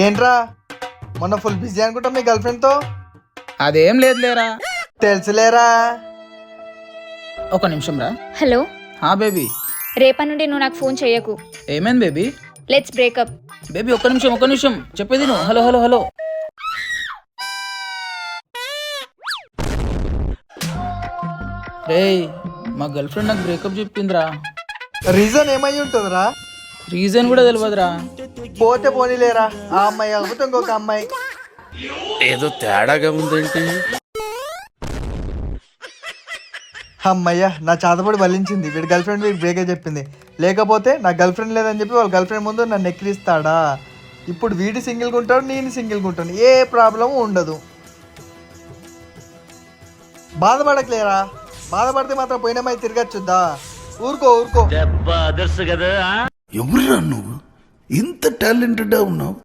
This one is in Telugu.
ఏంట్రా మొన్న ఫుల్ బిజీ అనుకుంటా మీ గర్ల్ ఫ్రెండ్తో. అదేం లేదు లేరా. తెలుసులేరా. ఒక నిమిషం రా. హలో హా బేబీ. రేపటి నుండి నువ్వు నాకు ఫోన్ చేయకు. ఏమైంది బేబీ? Let's breakup. బేబీ ఒక్క నిమిషం చెప్పేది నువ్వు. Hello hello hello. రేయ్ మా గర్ల్ ఫ్రెండ్ నాకు బ్రేకప్ చెప్పిందిరా. రీజన్ ఏమై ఉంటుందిరా? రీజన్ కూడా తెలియదురా. పోతే పోనీలేరా, ఆ అమ్మాయి కాకపోతే ఇంకొక అమ్మాయి. ఏదో తేడాగా ఉందేంటి? అమ్మయ్య నా చాతపడి బలించింది. వీడి గర్ల్ ఫ్రెండ్ వీడికి బ్రేకే చెప్పింది. లేకపోతే నా గర్ల్ ఫ్రెండ్ లేదని చెప్పి వాళ్ళ గర్ల్ ఫ్రెండ్ ముందు నన్ను ఎక్కిరిస్తాడా? ఇప్పుడు వీడి సింగిల్గా ఉంటాడు, నేను సింగిల్గా ఉంటాను, ఏ ప్రాబ్లం ఉండదు. బాధపడకలేరా, బాధపడితే మాత్రం పోయినమ్మాయి తిరగచ్చుద్దా? ఊరుకో ఊరుకో. ఎవరురా నువ్వు? ఇంత టాలెంటెడ్ ఉన్నావు.